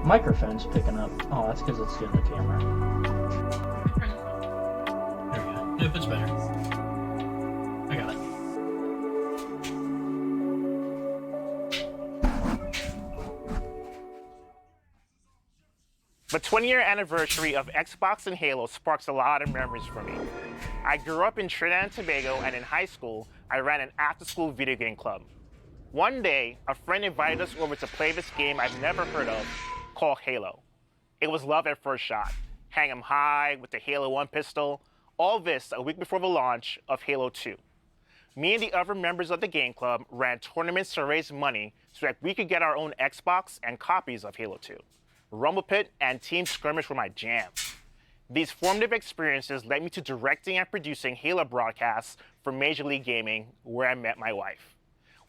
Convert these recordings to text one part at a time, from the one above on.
Microphone's picking up. Oh, that's because it's doing the camera. There we go. Nope, it's better. I got it. The 20-year anniversary of Xbox and Halo sparks a lot of memories for me. I grew up in Trinidad and Tobago, and in high school, I ran an after-school video game club. One day, a friend invited us over to play this game I've never heard of called Halo. It was love at first shot. Hang 'em high with the Halo 1 pistol. All this a week before the launch of Halo 2. Me and the other members of the game club ran tournaments to raise money so that we could get our own Xbox and copies of Halo 2. Rumble Pit and Team Skirmish were my jam. These formative experiences led me to directing and producing Halo broadcasts for Major League Gaming, where I met my wife.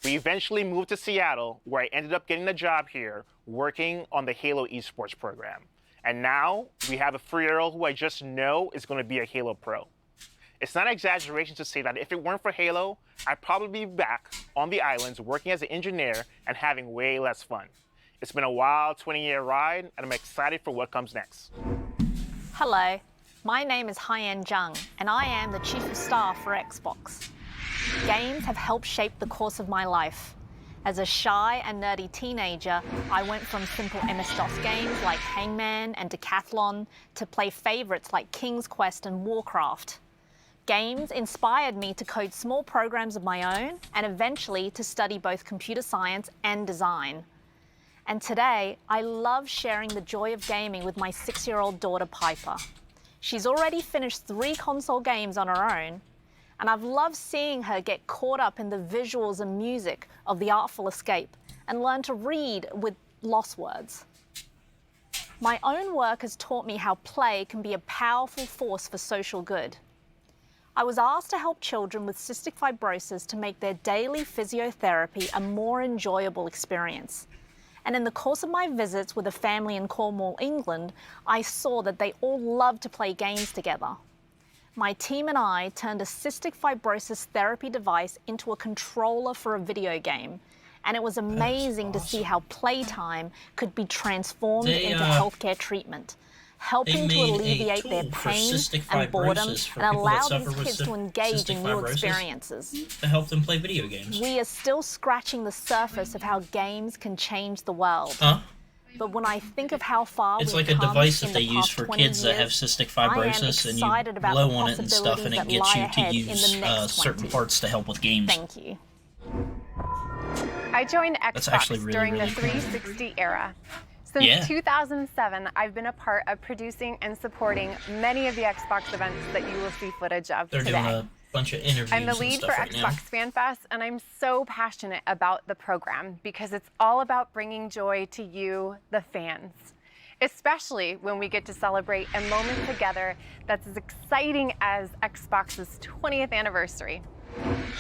We eventually moved to Seattle, where I ended up getting a job here working on the Halo esports program. And now we have a 3-year-old who I just know is going to be a Halo pro. It's not an exaggeration to say that if it weren't for Halo, I'd probably be back on the islands working as an engineer and having way less fun. It's been a wild 20-year ride, and I'm excited for what comes next. Hello, my name is Haiyan Zhang, and I am the Chief of Staff for Xbox. Games have helped shape the course of my life. As a shy and nerdy teenager, I went from simple MS-DOS games like Hangman and Decathlon to play favorites like King's Quest and Warcraft. Games inspired me to code small programs of my own and eventually to study both computer science and design. And today, I love sharing the joy of gaming with my 6-year-old daughter, Piper. She's already finished 3 console games on her own, and I've loved seeing her get caught up in the visuals and music of The Artful Escape and learn to read with lost words. My own work has taught me how play can be a powerful force for social good. I was asked to help children with cystic fibrosis to make their daily physiotherapy a more enjoyable experience. And in the course of my visits with a family in Cornwall, England, I saw that they all loved to play games together. My team and I turned a cystic fibrosis therapy device into a controller for a video game. And it was amazing to see how playtime could be transformed into healthcare treatment, helping to alleviate their pain and boredom and allow these kids to engage in new experiences. To help them play video games. We are still scratching the surface of how games can change the world. Huh? But when I think of how far It's we've like a come device that in they the use past for 20 kids that have years, cystic I am fibrosis, and you excited about blow the on it and stuff, and it possibilities gets that you lie to ahead in use the next certain 20. parts to help with games. Thank you. I joined That's actually Xbox really, during really the cool. 360 era. Since 2007, I've been a part of producing and supporting many of the Xbox events that you will see footage of They're today. doing a bunch of interviews I'm the and lead stuff for right Xbox now. Fan Fest, and I'm so passionate about the program because it's all about bringing joy to you, the fans. Especially when we get to celebrate a moment together that's as exciting as Xbox's 20th anniversary.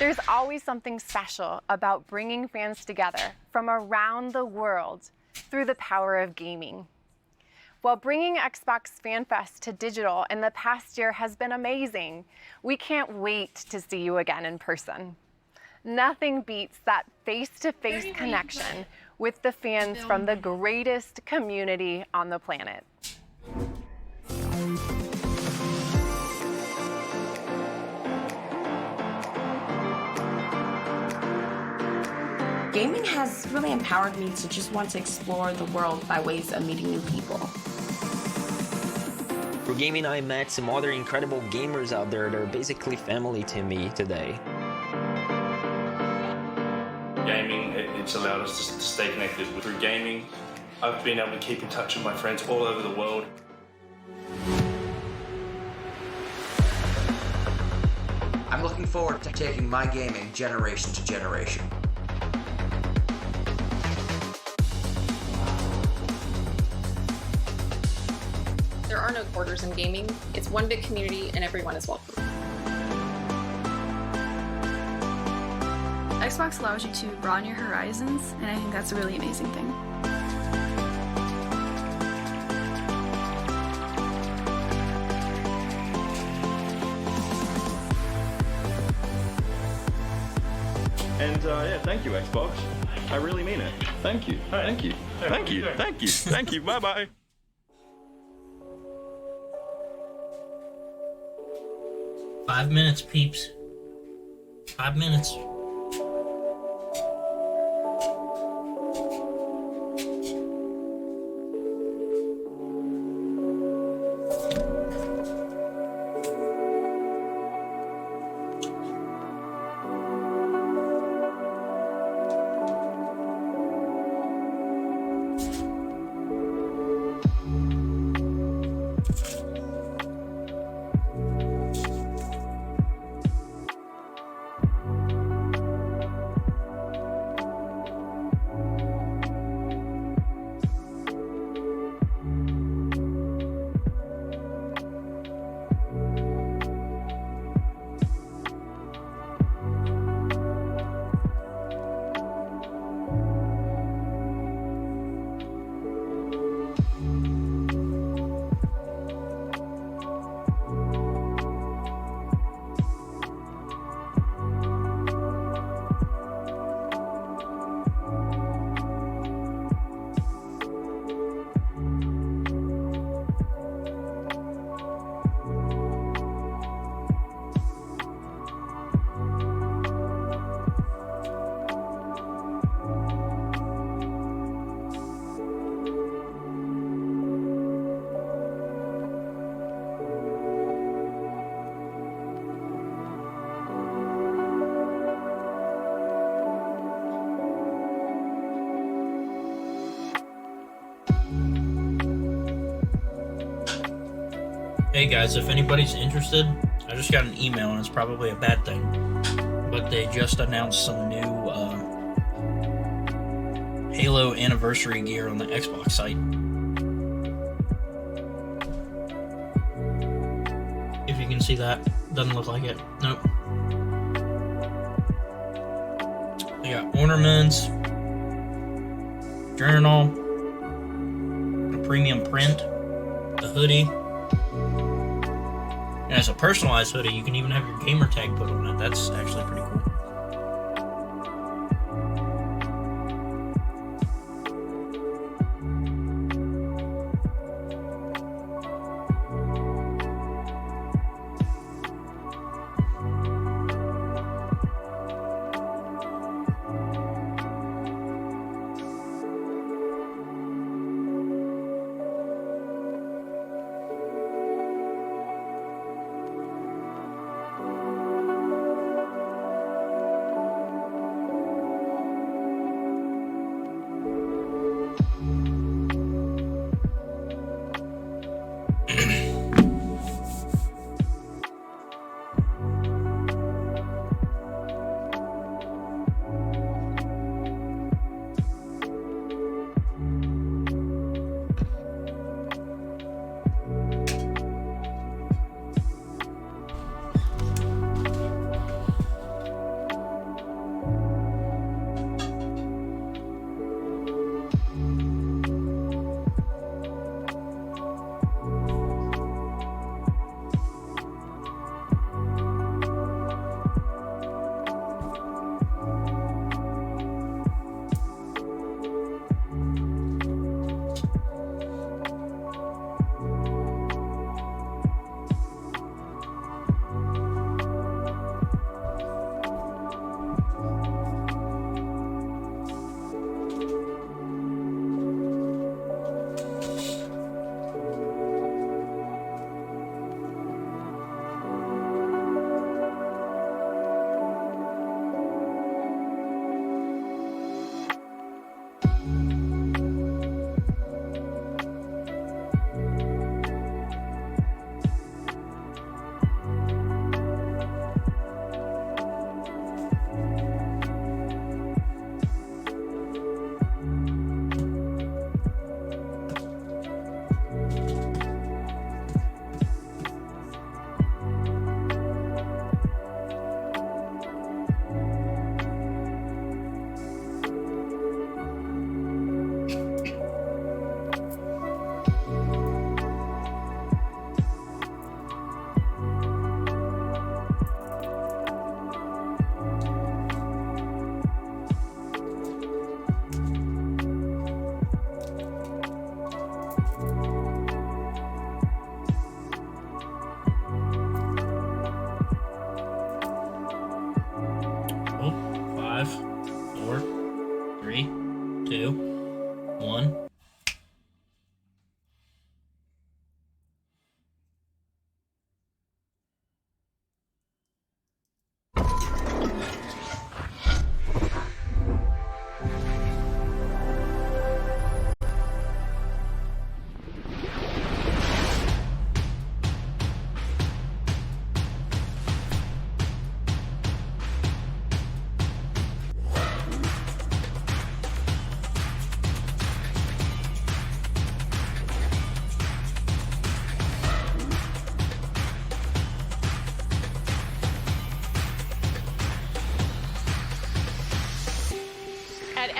There's always something special about bringing fans together from around the world through the power of gaming. While bringing Xbox Fan Fest to digital in the past year has been amazing, we can't wait to see you again in person. Nothing beats that face-to-face connection with the fans from the greatest community on the planet. Gaming has really empowered me to just want to explore the world by ways of meeting new people. Through gaming, I met some other incredible gamers out there that are basically family to me today. Gaming, it's allowed us to stay connected. Through gaming, I've been able to keep in touch with my friends all over the world. I'm looking forward to taking my gaming generation to generation. There are no borders in gaming. It's one big community and everyone is welcome. Xbox allows you to broaden your horizons, and I think that's a really amazing thing. And yeah, thank you, Xbox. I really mean it. Thank you. Thank you. Thank you. Thank you. Thank you. Bye-bye. Five minutes, peeps. 5 minutes. Hey guys, if anybody's interested, I just got an email, and it's probably a bad thing, but they just announced some new Halo anniversary gear on the Xbox site. If you can see that, doesn't look like it. Nope. They got ornaments, journal, a premium print, a hoodie. And as a personalized hoodie, you can even have your gamer tag put on it. That's actually pretty cool.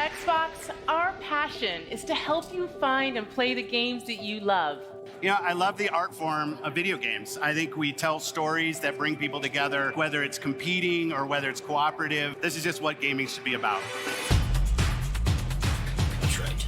Xbox, our passion is to help you find and play the games that you love. You know, I love the art form of video games. I think we tell stories that bring people together, whether it's competing or whether it's cooperative. This is just what gaming should be about. That's right.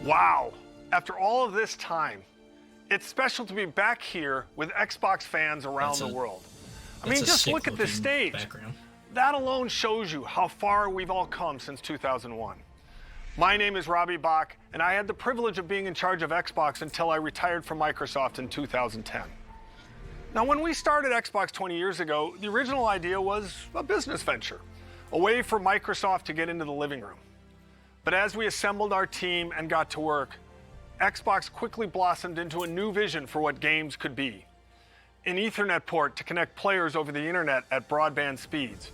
Wow, after all of this time, it's special to be back here with Xbox fans around the world. I mean, just look at this stage. Background. That alone shows you how far we've all come since 2001. My name is Robbie Bach, and I had the privilege of being in charge of Xbox until I retired from Microsoft in 2010. Now, when we started Xbox 20 years ago, the original idea was a business venture, a way for Microsoft to get into the living room. But as we assembled our team and got to work, Xbox quickly blossomed into a new vision for what games could be. An Ethernet port to connect players over the internet at broadband speeds.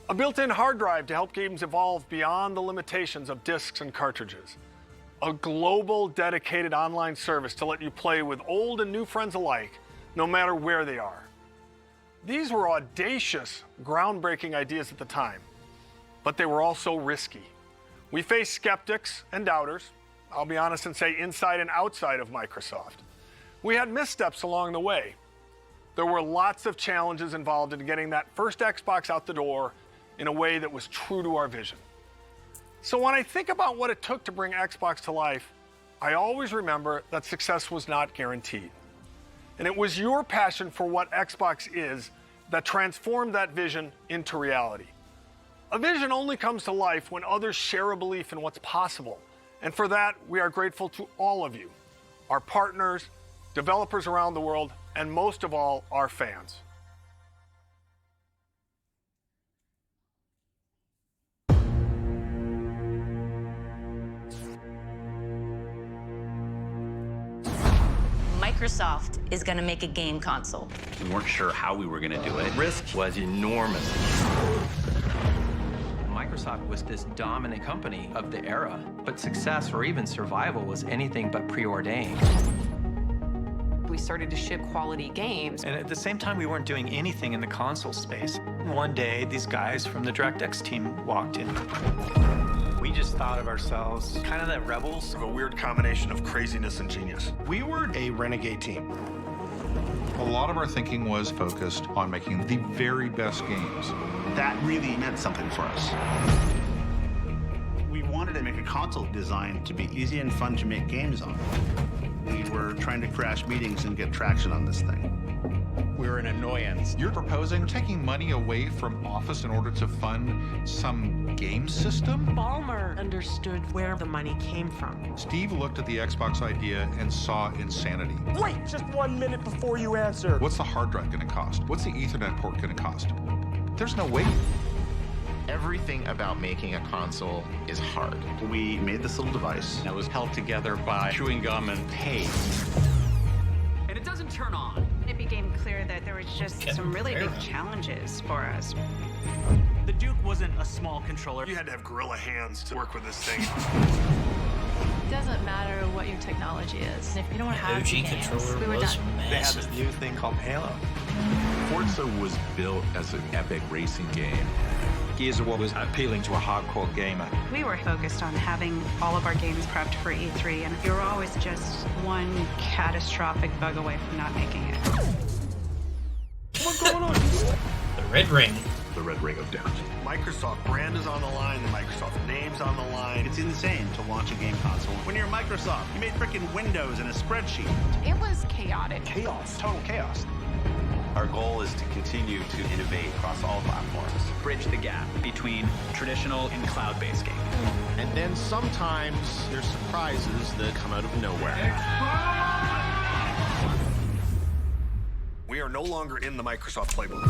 A built-in hard drive to help games evolve beyond the limitations of discs and cartridges. A global dedicated online service to let you play with old and new friends alike, no matter where they are. These were audacious, groundbreaking ideas at the time, but they were also risky. We faced skeptics and doubters, I'll be honest and say inside and outside of Microsoft. We had missteps along the way. There were lots of challenges involved in getting that first Xbox out the door in a way that was true to our vision. So when I think about what it took to bring Xbox to life, I always remember that success was not guaranteed. And it was your passion for what Xbox is that transformed that vision into reality. A vision only comes to life when others share a belief in what's possible. And for that, we are grateful to all of you, our partners, developers around the world, and most of all, our fans. Microsoft is going to make a game console. We weren't sure how we were going to do it. Risk was enormous. Microsoft was this dominant company of the era, but success or even survival was anything but preordained. We started to ship quality games. And at the same time, we weren't doing anything in the console space. One day, these guys from the DirectX team walked in. We just thought of ourselves kind of that rebels. A weird combination of craziness and genius. We were a renegade team. A lot of our thinking was focused on making the very best games. That really meant something for us. We wanted to make a console designed to be easy and fun to make games on. We were trying to crash meetings and get traction on this thing. We're an annoyance. You're proposing taking money away from Office in order to fund some game system? Ballmer understood where the money came from. Steve looked at the Xbox idea and saw insanity. Wait just 1 minute before you answer. What's the hard drive going to cost? What's the Ethernet port going to cost? There's no way. Everything about making a console is hard. We made this little device that was held together by chewing gum and paste. And it doesn't turn on. It became clear that there was just some really big challenges for us. The Duke wasn't a small controller. You had to have gorilla hands to work with this thing. It doesn't matter what your technology is. If you don't have OG games, controller we were was done. They had this new thing called Halo. Forza was built as an epic racing game. Gears of War was appealing to a hardcore gamer. We were focused on having all of our games prepped for E3, and we were always just one catastrophic bug away from not making it. What's going on? The Red Ring. The Red Ring of Death. Microsoft brand is on the line, the Microsoft name's on the line. It's insane to launch a game console. When you're Microsoft, you made frickin' Windows and a spreadsheet. It was chaotic. Chaos, total chaos. Our goal is to continue to innovate across all platforms. Bridge the gap between traditional and cloud-based gaming. And then sometimes there's surprises that come out of nowhere. We are no longer in the Microsoft playbook.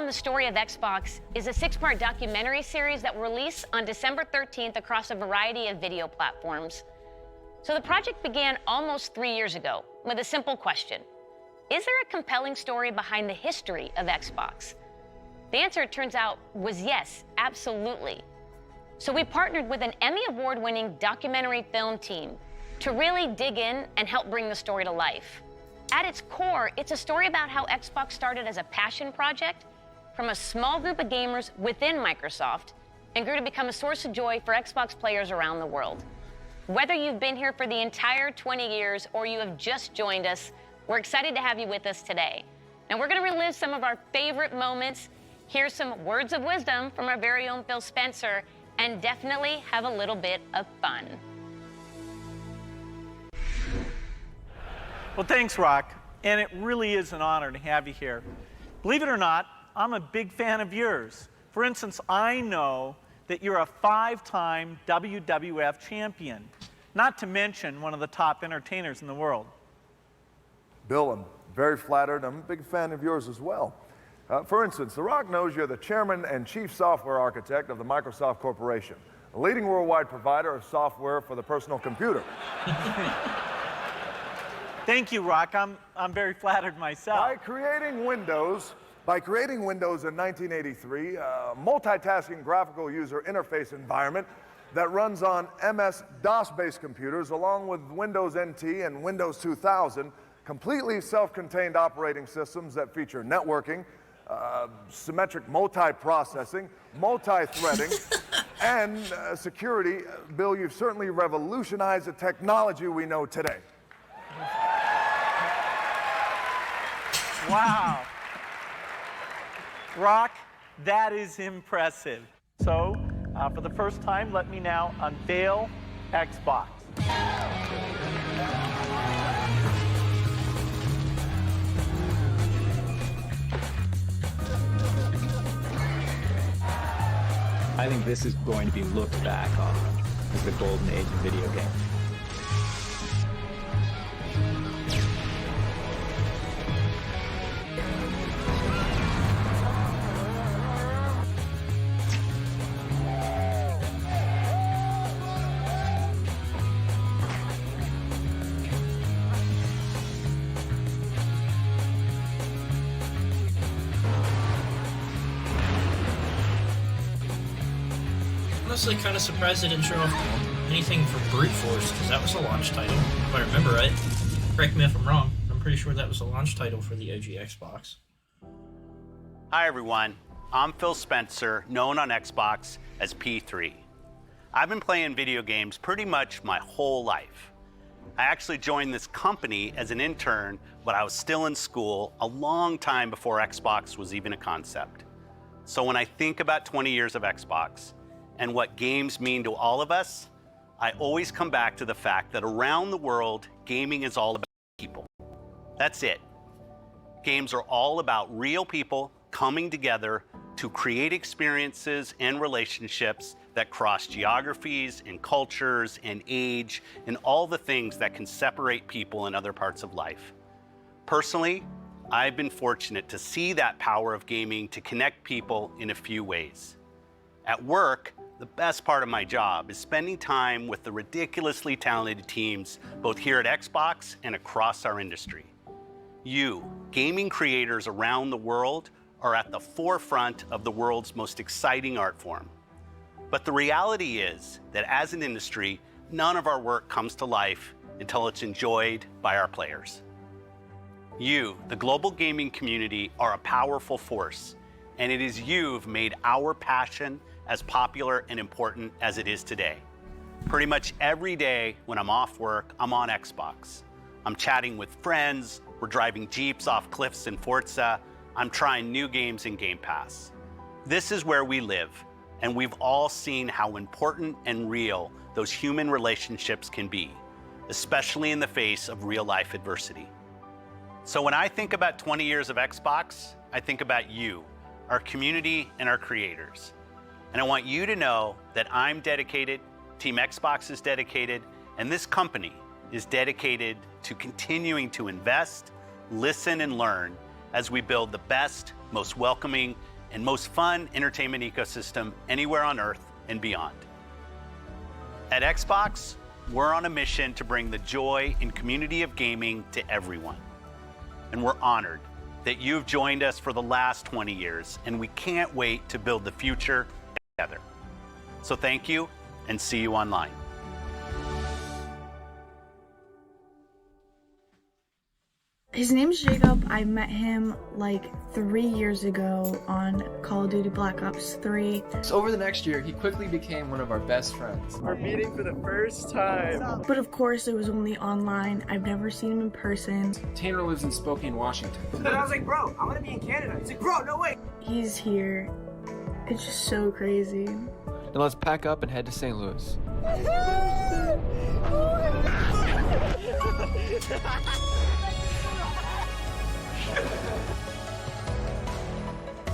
on the Story of Xbox is a 6-part documentary series that will release on December 13th across a variety of video platforms. So the project began almost 3 years ago with a simple question. Is there a compelling story behind the history of Xbox? The answer, it turns out, was yes, absolutely. So we partnered with an Emmy Award-winning documentary film team to really dig in and help bring the story to life. At its core, it's a story about how Xbox started as a passion project from a small group of gamers within Microsoft and grew to become a source of joy for Xbox players around the world. Whether you've been here for the entire 20 years or you have just joined us, we're excited to have you with us today. And we're going to relive some of our favorite moments, hear some words of wisdom from our very own Phil Spencer, and definitely have a little bit of fun. Well, thanks, Rock. And it really is an honor to have you here. Believe it or not, I'm a big fan of yours. For instance, I know that you're a 5-time WWF champion, not to mention one of the top entertainers in the world. Bill, I'm very flattered. I'm a big fan of yours as well. For instance, The Rock knows you're the chairman and chief software architect of the Microsoft Corporation, a leading worldwide provider of software for the personal computer. Thank you, Rock. I'm very flattered myself. By creating Windows in 1983, a multitasking graphical user interface environment that runs on MS-DOS-based computers along with Windows NT and Windows 2000, completely self-contained operating systems that feature networking, symmetric multi-processing, multi-threading, and security. Bill, you've certainly revolutionized the technology we know today. Wow. Rock, that is impressive. So, for the first time, let me now unveil Xbox. I think this is going to be looked back on as the golden age of video games. Honestly, kind of surprised they didn't show off anything for Brute Force, because that was a launch title, if I remember right. Correct me if I'm wrong. I'm pretty sure that was a launch title for the OG Xbox. Hi everyone, I'm Phil Spencer, known on Xbox as P3. I've been playing video games pretty much my whole life. I actually joined this company as an intern when I was still in school, a long time before Xbox was even a concept. So when I think about 20 years of Xbox, and what games mean to all of us, I always come back to the fact that around the world, gaming is all about people. That's it. Games are all about real people coming together to create experiences and relationships that cross geographies and cultures and age and all the things that can separate people in other parts of life. Personally, I've been fortunate to see that power of gaming to connect people in a few ways. At work, the best part of my job is spending time with the ridiculously talented teams both here at Xbox and across our industry. You, gaming creators around the world, are at the forefront of the world's most exciting art form. But the reality is that as an industry, none of our work comes to life until it's enjoyed by our players. You, the global gaming community, are a powerful force, and it is you who've made our passion as popular and important as it is today. Pretty much every day when I'm off work, I'm on Xbox. I'm chatting with friends, we're driving Jeeps off cliffs in Forza, I'm trying new games in Game Pass. This is where we live, and we've all seen how important and real those human relationships can be, especially in the face of real-life adversity. So when I think about 20 years of Xbox, I think about you, our community, and our creators. And I want you to know that I'm dedicated, Team Xbox is dedicated, and this company is dedicated to continuing to invest, listen, and learn as we build the best, most welcoming, and most fun entertainment ecosystem anywhere on Earth and beyond. At Xbox, we're on a mission to bring the joy and community of gaming to everyone. And we're honored that you've joined us for the last 20 years, and we can't wait to build the future together. So thank you, and see you online. His name's Jacob. I met him like 3 years ago on Call of Duty Black Ops 3. So over the next year, he quickly became one of our best friends. We're meeting for the first time. But of course, it was only online. I've never seen him in person. Tanner lives in Spokane, Washington. And I was like, bro, I'm gonna be in Canada. He's like, bro, no way. He's here. It's just so crazy. Then let's pack up and head to St. Louis.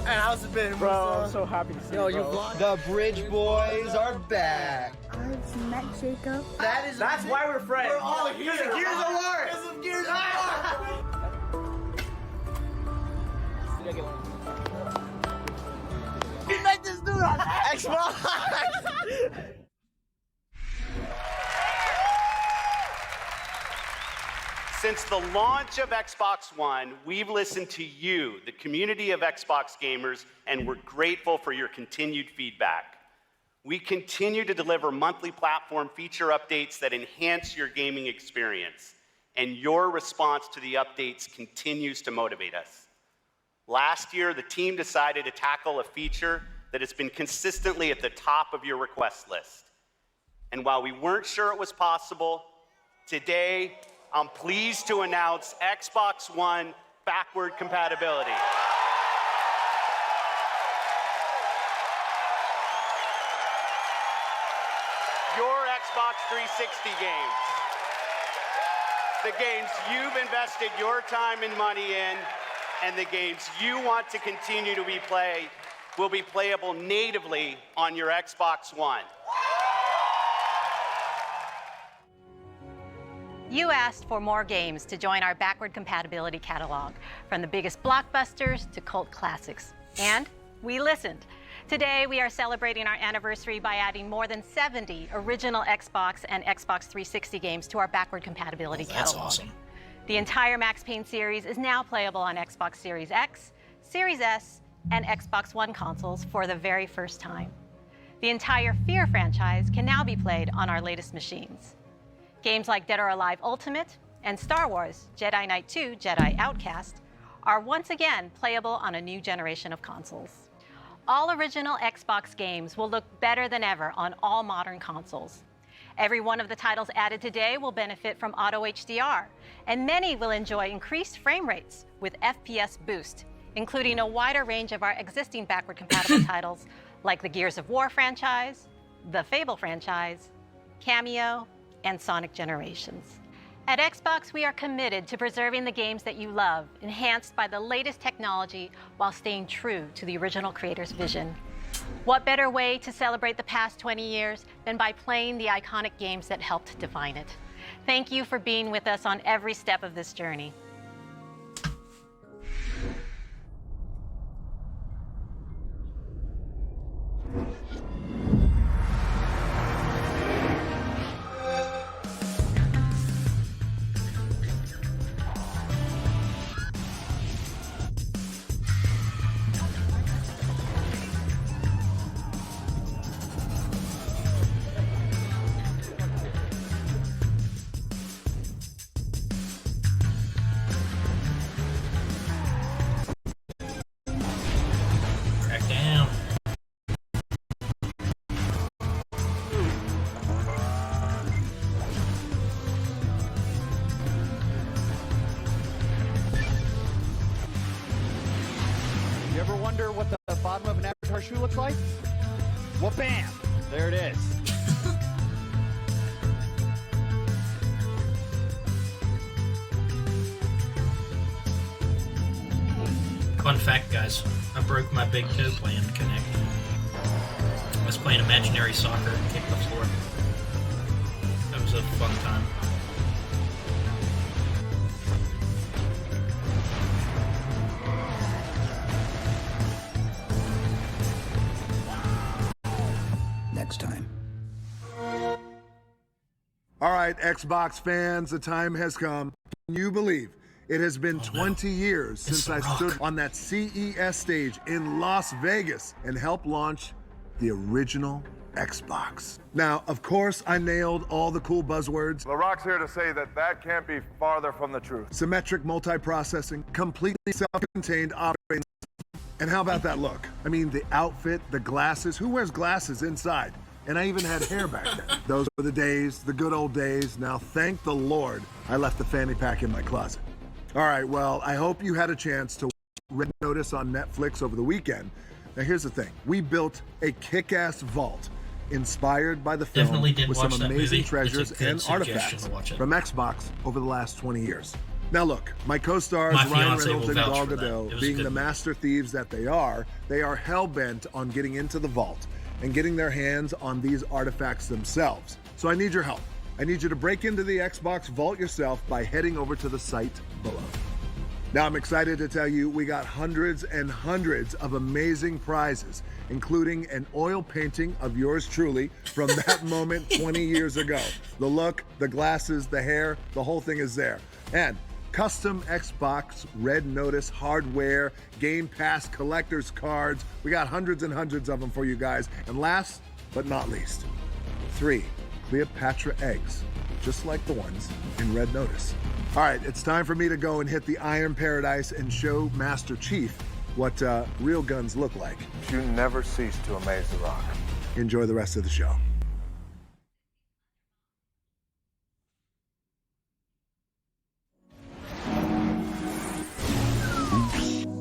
And how's it been, bro? I'm so happy to see you, bro. The Bridge Boys are back. I've met Jacob. That's why we're friends. We're all here. Because of Gears of War. Because of Gears of War. We met this dude on Xbox. Since the launch of Xbox One, we've listened to you, the community of Xbox gamers, and we're grateful for your continued feedback. We continue to deliver monthly platform feature updates that enhance your gaming experience, and your response to the updates continues to motivate us. Last year, the team decided to tackle a feature that has been consistently at the top of your request list. And while we weren't sure it was possible, today, I'm pleased to announce Xbox One backward compatibility. Your Xbox 360 games, the games you've invested your time and money in, and the games you want to continue to be played, will be playable natively on your Xbox One. You asked for more games to join our backward compatibility catalog, from the biggest blockbusters to cult classics. And we listened. Today, we are celebrating our anniversary by adding more than 70 original Xbox and Xbox 360 games to our backward compatibility catalog. That's awesome. The entire Max Payne series is now playable on Xbox Series X, Series S, and Xbox One consoles for the very first time. The entire Fear franchise can now be played on our latest machines. Games like Dead or Alive Ultimate and Star Wars Jedi Knight 2 Jedi Outcast are once again playable on a new generation of consoles. All original Xbox games will look better than ever on all modern consoles. Every one of the titles added today will benefit from Auto HDR, and many will enjoy increased frame rates with FPS boost, including a wider range of our existing backward compatible titles like the Gears of War franchise, the Fable franchise, Cameo, and Sonic Generations. At Xbox, we are committed to preserving the games that you love, enhanced by the latest technology while staying true to the original creator's vision. What better way to celebrate the past 20 years than by playing the iconic games that helped define it? Thank you for being with us on every step of this journey. What the bottom of an Avatar shoe looks like? Well, bam! There it is. Fun fact, guys. I broke my big toe playing Connect. I was playing imaginary soccer and kicked the floor. That was a fun time. All right, Xbox fans, the time has come. Can you believe it has been 20 years since I stood on that CES stage in Las Vegas and helped launch the original Xbox? Now, of course, I nailed all the cool buzzwords. The Rock's here to say that that can't be farther from the truth. Symmetric multiprocessing, completely self-contained operating system. And how about that look? I mean, the outfit, the glasses. Who wears glasses inside? And I even had hair back then. Those were the days, the good old days. Now, thank the Lord, I left the fanny pack in my closet. All right, well, I hope you had a chance to watch Red Notice on Netflix over the weekend. Now, here's the thing. We built a kick-ass vault inspired by the film Definitely did with watch some that amazing movie. treasures It's a good and suggestion artifacts to watch it. from Xbox over the last 20 years. Now look, my co-stars My Ryan fiancé Reynolds will and vouch Gal for that. It Gadot, was being a the good movie. master thieves that they are hell-bent on getting into the vault and getting their hands on these artifacts themselves. So I need your help. I need you to break into the Xbox vault yourself by heading over to the site below. Now I'm excited to tell you we got hundreds and hundreds of amazing prizes, including an oil painting of yours truly from that moment 20 years ago. The look, the glasses, the hair, the whole thing is there. And custom Xbox Red Notice hardware, Game Pass collector's cards. We got hundreds and hundreds of them for you guys. And last but not least, 3 Cleopatra eggs, just like the ones in Red Notice. All right, it's time for me to go and hit the Iron Paradise and show Master Chief what real guns look like. You never cease to amaze The Rock. Enjoy the rest of the show.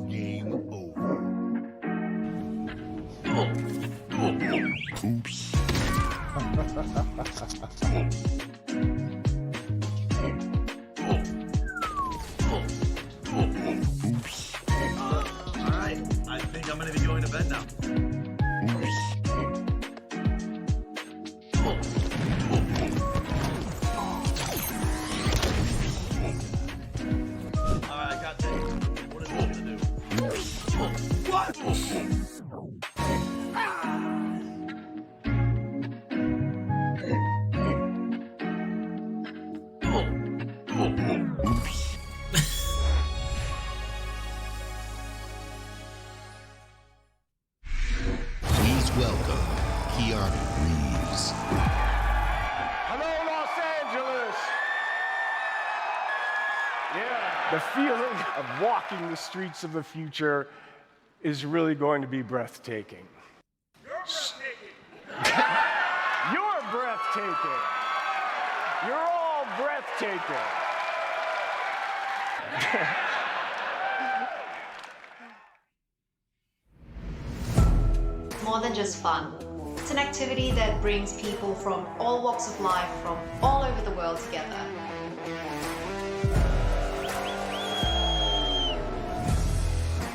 Game over. Oops. All right, I think I'm gonna be going to bed now. All right, I got this. What is he gonna do? What? Please welcome Keanu Reeves. Hello, Los Angeles! Yeah, the feeling of walking the streets of the future is really going to be breathtaking. You're breathtaking. You're all breathtaking. More than just fun. It's an activity that brings people from all walks of life, from all over the world together.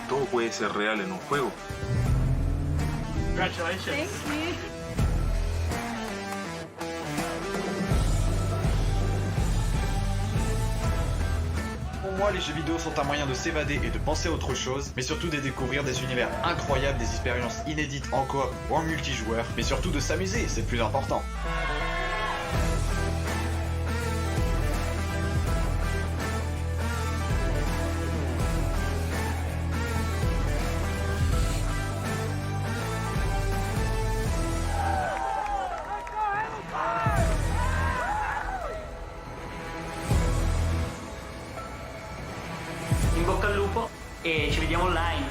Todo puede ser real en un juego. Congratulations. Thank you. Pour moi, les jeux vidéo sont un moyen de s'évader et de penser à autre chose, mais surtout de découvrir des univers incroyables, des expériences inédites en coop ou en multijoueur, mais surtout de s'amuser, c'est le plus important. In bocca al lupo e ci vediamo online.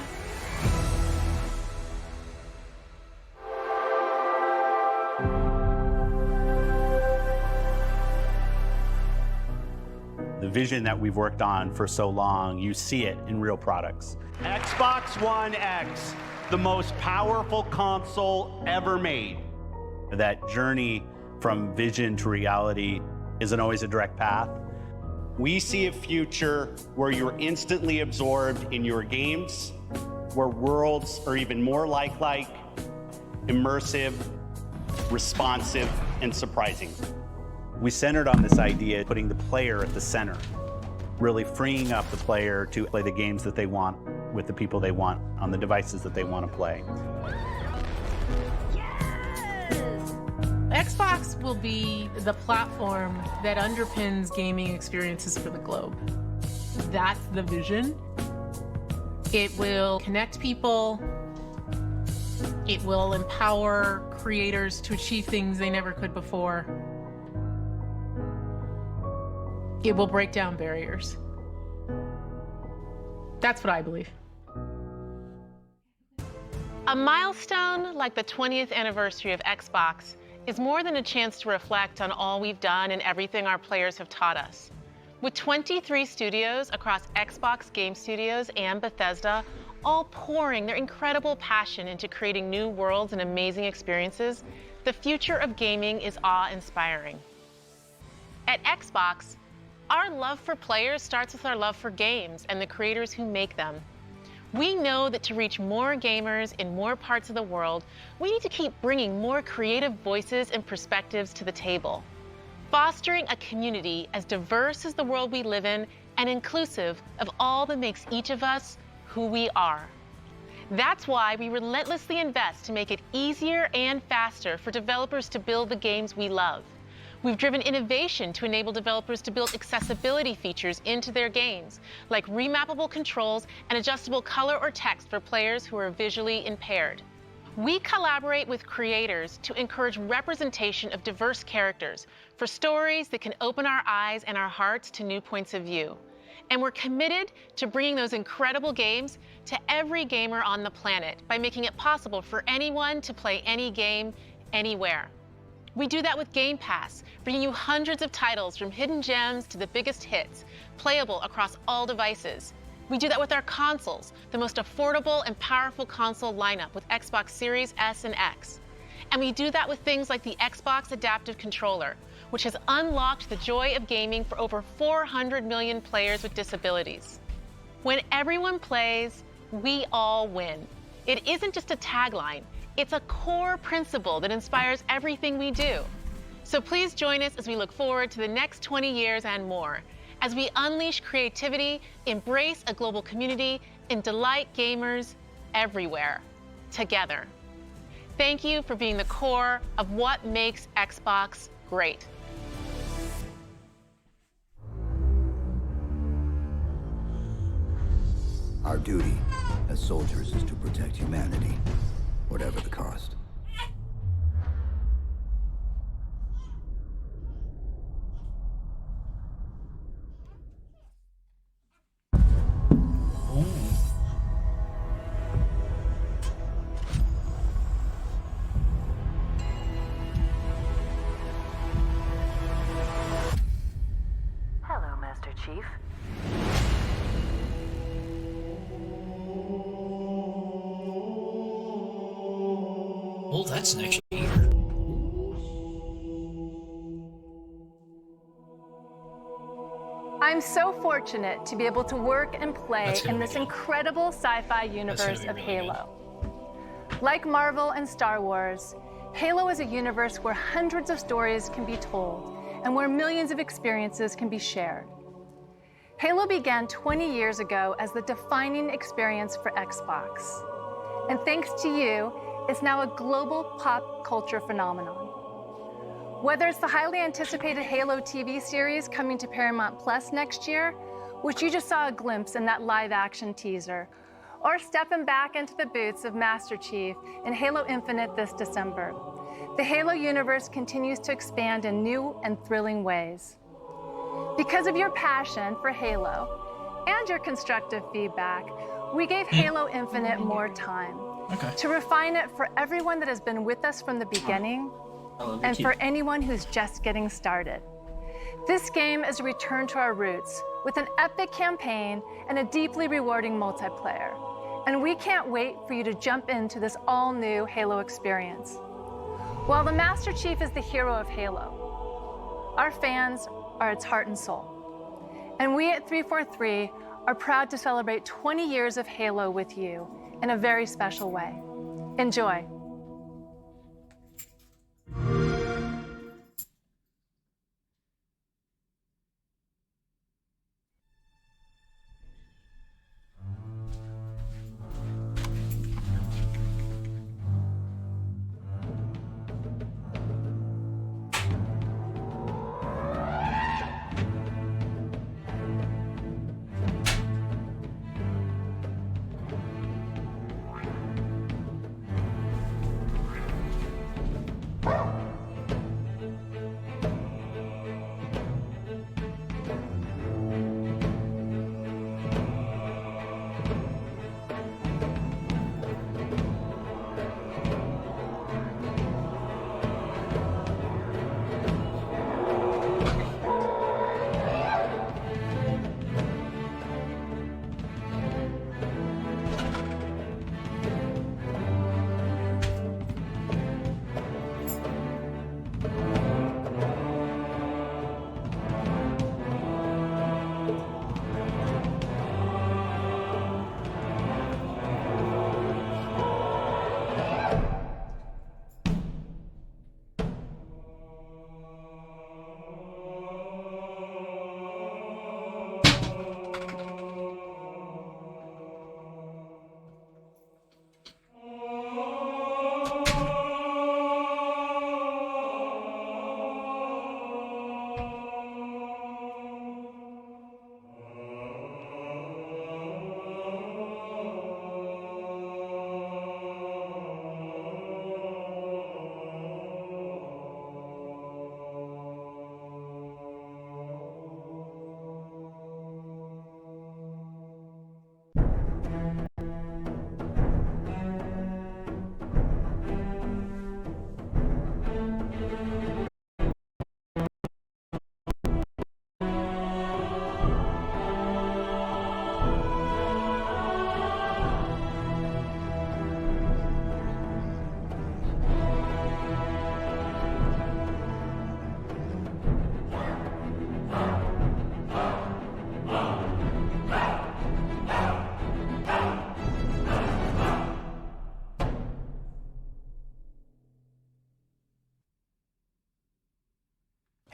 The vision that we've worked on for so long, you see it in real products. Xbox One X, the most powerful console ever made. That journey from vision to reality isn't always a direct path. We see a future where you're instantly absorbed in your games, where worlds are even more lifelike, immersive, responsive, and surprising. We centered on this idea of putting the player at the center, really freeing up the player to play the games that they want with the people they want on the devices that they want to play. Xbox will be the platform that underpins gaming experiences for the globe. That's the vision. It will connect people. It will empower creators to achieve things they never could before. It will break down barriers. That's what I believe. A milestone like the 20th anniversary of Xbox is more than a chance to reflect on all we've done and everything our players have taught us. With 23 studios across Xbox Game Studios and Bethesda, all pouring their incredible passion into creating new worlds and amazing experiences, the future of gaming is awe-inspiring. At Xbox, our love for players starts with our love for games and the creators who make them. We know that to reach more gamers in more parts of the world, we need to keep bringing more creative voices and perspectives to the table. Fostering a community as diverse as the world we live in and inclusive of all that makes each of us who we are. That's why we relentlessly invest to make it easier and faster for developers to build the games we love. We've driven innovation to enable developers to build accessibility features into their games, like remappable controls and adjustable color or text for players who are visually impaired. We collaborate with creators to encourage representation of diverse characters for stories that can open our eyes and our hearts to new points of view. And we're committed to bringing those incredible games to every gamer on the planet by making it possible for anyone to play any game, anywhere. We do that with Game Pass, bringing you hundreds of titles from hidden gems to the biggest hits, playable across all devices. We do that with our consoles, the most affordable and powerful console lineup with Xbox Series S and X. And we do that with things like the Xbox Adaptive Controller, which has unlocked the joy of gaming for over 400 million players with disabilities. When everyone plays, we all win. It isn't just a tagline. It's a core principle that inspires everything we do. So please join us as we look forward to the next 20 years and more, as we unleash creativity, embrace a global community, and delight gamers everywhere, together. Thank you for being the core of what makes Xbox great. Our duty as soldiers is to protect humanity, whatever the cost. Hello, Master Chief. Oh, that's next year. I'm so fortunate to be able to work and play in this incredible sci-fi universe of Halo. Like Marvel and Star Wars, Halo is a universe where hundreds of stories can be told and where millions of experiences can be shared. Halo began 20 years ago as the defining experience for Xbox. And thanks to you, it's now a global pop culture phenomenon. Whether it's the highly anticipated Halo TV series coming to Paramount Plus next year, which you just saw a glimpse in that live-action teaser, or stepping back into the boots of Master Chief in Halo Infinite this December, the Halo universe continues to expand in new and thrilling ways. Because of your passion for Halo and your constructive feedback, we gave Halo Infinite more time to refine it for everyone that has been with us from the beginning and for anyone who's just getting started. This game is a return to our roots with an epic campaign and a deeply rewarding multiplayer. And we can't wait for you to jump into this all-new Halo experience. While the Master Chief is the hero of Halo, our fans are its heart and soul. And we at 343 are proud to celebrate 20 years of Halo with you in a very special way. Enjoy.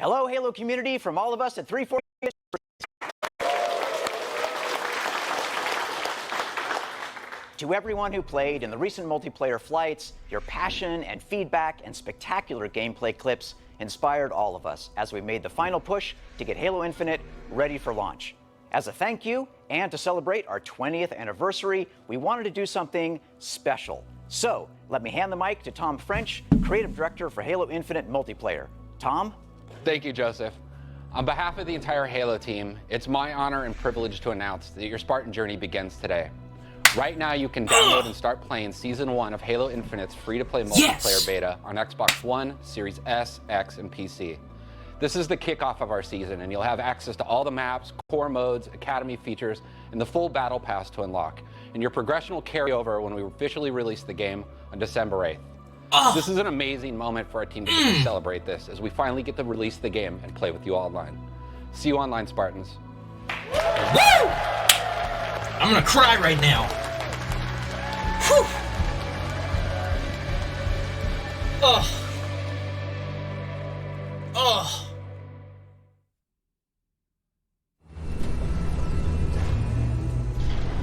Hello, Halo community, from all of us at 340. To everyone who played in the recent multiplayer flights, your passion and feedback and spectacular gameplay clips inspired all of us as we made the final push to get Halo Infinite ready for launch. As a thank you and to celebrate our 20th anniversary, we wanted to do something special. So let me hand the mic to Tom French, creative director for Halo Infinite Multiplayer. Tom? Thank you, Joseph. On behalf of the entire Halo team, it's my honor and privilege to announce that your Spartan journey begins today. Right now, you can download and start playing Season 1 of Halo Infinite's free-to-play multiplayer beta on Xbox One, Series S, X, and PC. This is the kickoff of our season, and you'll have access to all the maps, core modes, academy features, and the full battle pass to unlock. And your progression will carry over when we officially release the game on December 8th. This is an amazing moment for our team to get to celebrate this, as we finally get to release the game and play with you all online. See you online, Spartans. Woo! I'm gonna cry right now. Whew. Oh. Oh.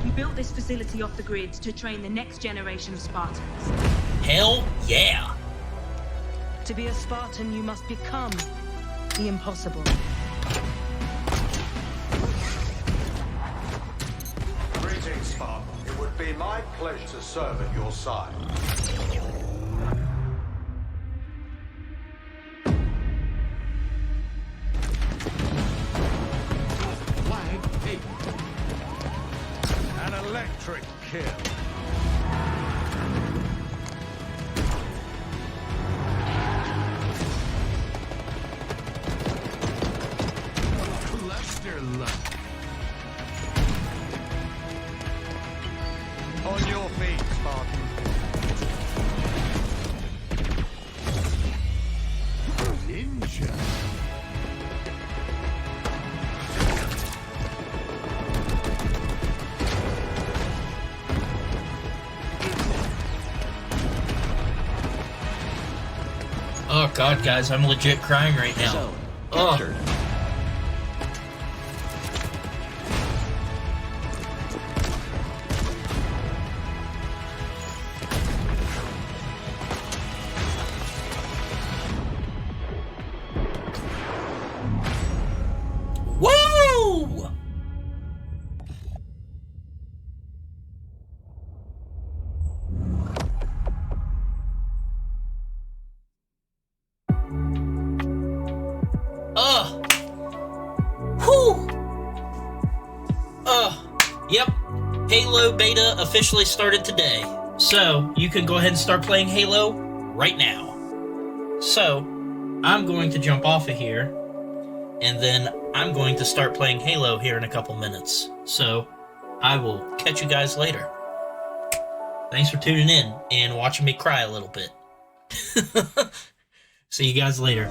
We built this facility off the grid to train the next generation of Spartans. Hell yeah. To be a Spartan, you must become the impossible. Greetings, Spartan. It would be my pleasure to serve at your side. Flag taken. An electric kill. Cluster luck. On your feet, Spartan. Ninja. Oh god, guys, I'm legit crying right now. Oh. Woo! Yep. Halo beta officially started today. So, you can go ahead and start playing Halo right now. So, I'm going to jump off of here, and then I'm going to start playing Halo here in a couple minutes. So, I will catch you guys later. Thanks for tuning in and watching me cry a little bit. See you guys later.